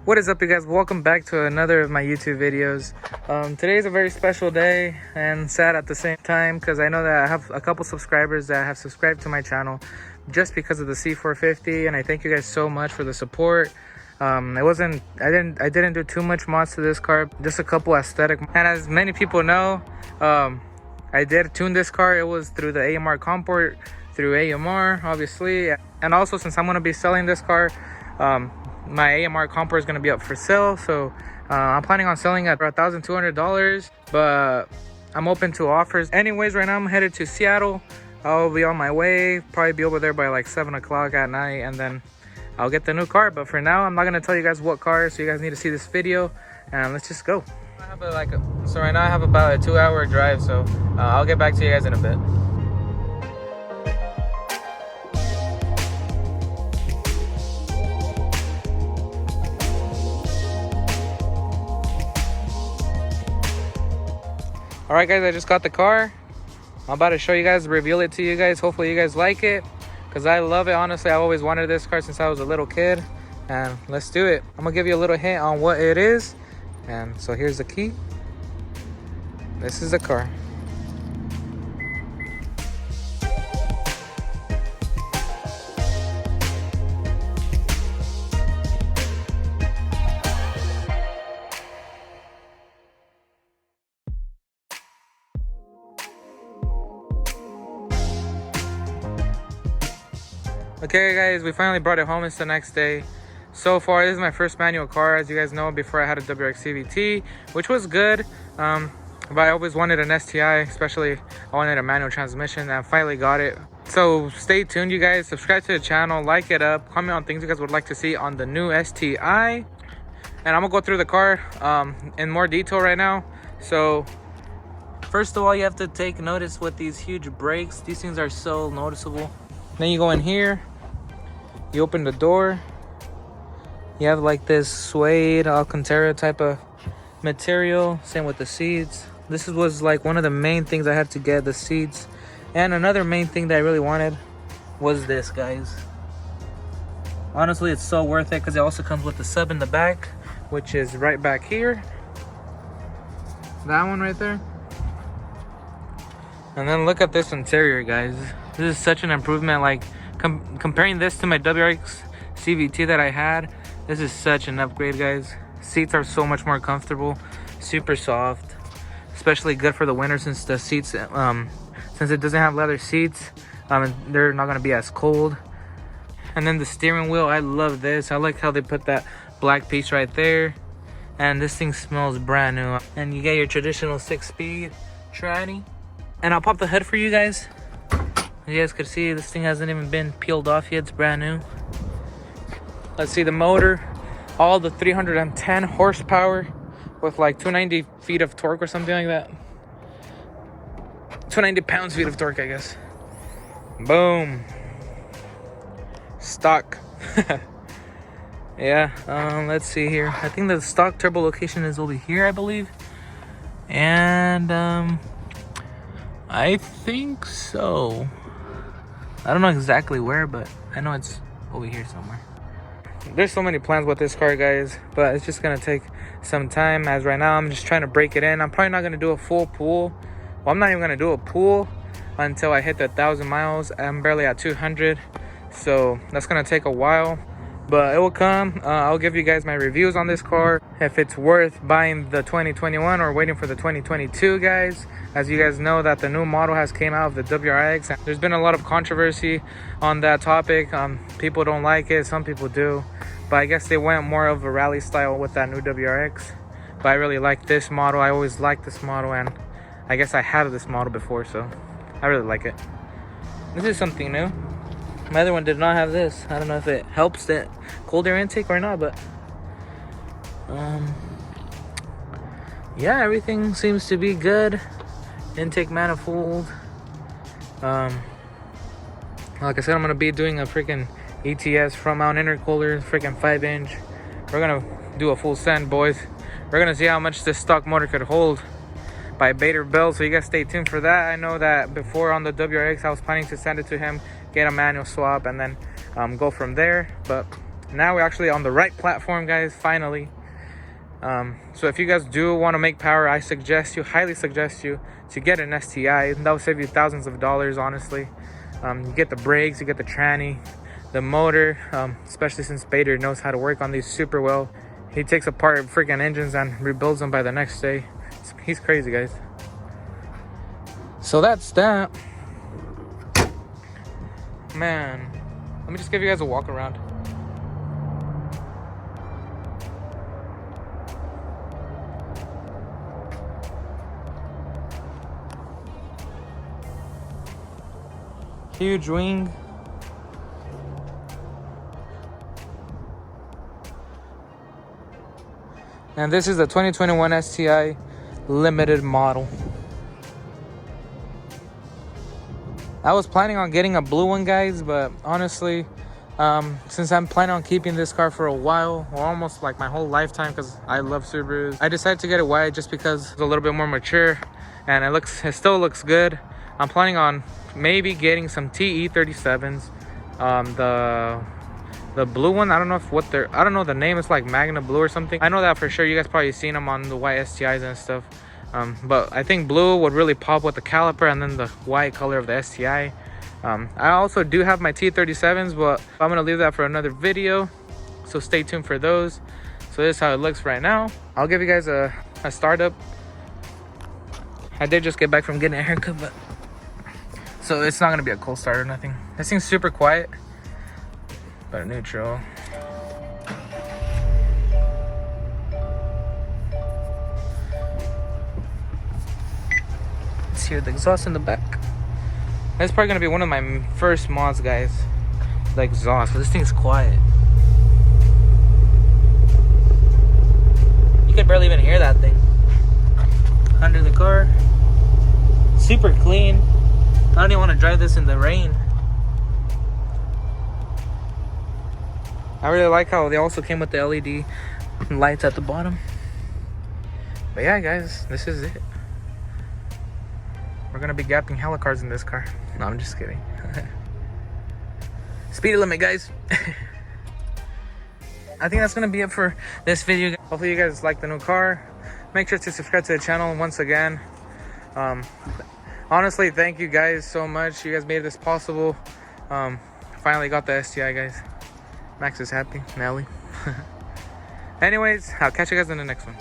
What is up, you guys? Welcome back to another of my YouTube videos. Today is a very special day and sad at the same time, because I know that I have a couple subscribers that have subscribed to my channel just because of the C450, and I thank you guys so much for the support. I didn't do too much mods to this car, just a couple aesthetic. And as many people know, I did tune this car. It was through the AMR comport, through AMR obviously, and also since I'm going to be selling this car, my AMR comport is going to be up for sale, so I'm planning on selling it for $1,200, but I'm open to offers. Anyways, right now I'm headed to Seattle. I'll be on my way, probably be over there by like 7 o'clock at night, and then I'll get the new car. But for now, I'm not going to tell you guys what car, so you guys need to see this video, and let's just go. So right now I have about a 2-hour drive, so I'll get back to you guys in a bit. Alright guys, I just got the car. I'm about to show you guys, reveal it to you guys. Hopefully you guys like it, because I love it. Honestly, I've always wanted this car since I was a little kid, and let's do it. I'm gonna give you a little hint on what it is. And so here's the key. This is the car. Okay guys, we finally brought it home. It's the next day. So far, this is my first manual car. As you guys know, before I had a WRX CVT, which was good, but I always wanted an STI, especially I wanted a manual transmission, and I finally got it. So stay tuned, you guys. Subscribe to the channel, like it up, comment on things you guys would like to see on the new STI, and I'm gonna go through the car in more detail right now. So first of all, you have to take notice with these huge brakes. These things are so noticeable. Then you go in here, you open the door, you have like this suede Alcantara type of material. Same with the seats. This was like one of the main things I had to get, the seats. And another main thing that I really wanted was this, guys. Honestly, it's so worth it, because it also comes with the sub in the back, which is right back here. That one right there. And then look at this interior, guys. This is such an improvement. Like comparing this to my WRX CVT that I had, this is such an upgrade, guys. Seats are so much more comfortable, super soft, especially good for the winter, since the seats, since it doesn't have leather seats, they're not gonna be as cold. And then the steering wheel, I love this. I like how they put that black piece right there, and this thing smells brand new. And you get your traditional 6-speed tranny. And I'll pop the hood for you guys. You guys could see this thing hasn't even been peeled off yet. It's brand new. Let's see the motor. All the 310 horsepower with like 290 feet of torque or something like that. 290 pounds-feet of torque, I guess. Boom. Stock. Yeah, let's see here. I think the stock turbo location is over here, I believe. And I think so. I don't know exactly where, but I know it's over here somewhere. There's so many plans with this car, guys, but it's just gonna take some time. As right now, I'm just trying to break it in. I'm probably not gonna do a full pool. Well, I'm not even gonna do a pool until I hit the 1,000 miles. I'm barely at 200, so that's gonna take a while, but it will come. I'll give you guys my reviews on this car, if it's worth buying the 2021 or waiting for the 2022, guys. As you guys know, that the new model has came out of the WRX. There's been a lot of controversy on that topic. People don't like it, some people do, but I guess they went more of a rally style with that new WRX. But I really like this model. I always liked this model, and I guess I had this model before, so I really like it. This is something new. My other one did not have this. I don't know if it helps the cold air intake or not, but yeah, everything seems to be good. Intake manifold. Like I said, I'm gonna be doing a freaking ETS front mount intercooler, freaking 5-inch. We're gonna do a full send, boys. We're gonna see how much this stock motor could hold by Bader Bell, so you guys stay tuned for that. I know that before on the WRX I was planning to send it to him, get a manual swap, and then go from there, but Now we're actually on the right platform, guys, finally. So if you guys do want to make power, I highly suggest you to get an STI. That will save you thousands of dollars, honestly. You get the brakes, you get the tranny, the motor, especially since Bader knows how to work on these super well. He takes apart freaking engines and rebuilds them by the next day. He's crazy, guys. So that's that. Man, let me just give you guys a walk around. Huge wing. And this is the 2021 STI Limited model. I was planning on getting a blue one, guys, but honestly, since I'm planning on keeping this car for a while, or almost like my whole lifetime, because I love Subarus, I decided to get it white just because it's a little bit more mature and it still looks good. I'm planning on maybe getting some TE37s. The blue one, I don't know the name. It's like Magna Blue or something. I know that for sure. You guys probably seen them on the white STIs and stuff. But I think blue would really pop with the caliper and then the white color of the STI. I also do have my T37s, but I'm gonna leave that for another video, so stay tuned for those. So this is how it looks right now. I'll give you guys a startup. I did just get back from getting a haircut, but so it's not gonna be a cold start or nothing. This thing's super quiet, but neutral. Let's hear the exhaust in the back. That's probably gonna be one of my first mods, guys. The exhaust, but this thing's quiet. You could barely even hear that thing. Under the car, super clean. I don't even want to drive this in the rain. I really like how they also came with the LED lights at the bottom. But yeah, guys, this is it. We're gonna be gapping hella cars in this car. No, I'm just kidding. Speed limit, guys. I think that's gonna be it for this video. Hopefully you guys like the new car. Make sure to subscribe to the channel once again. Honestly, thank you guys so much. You guys made this possible. Finally got the STI, guys. Max is happy. Nelly. Anyways, I'll catch you guys in the next one.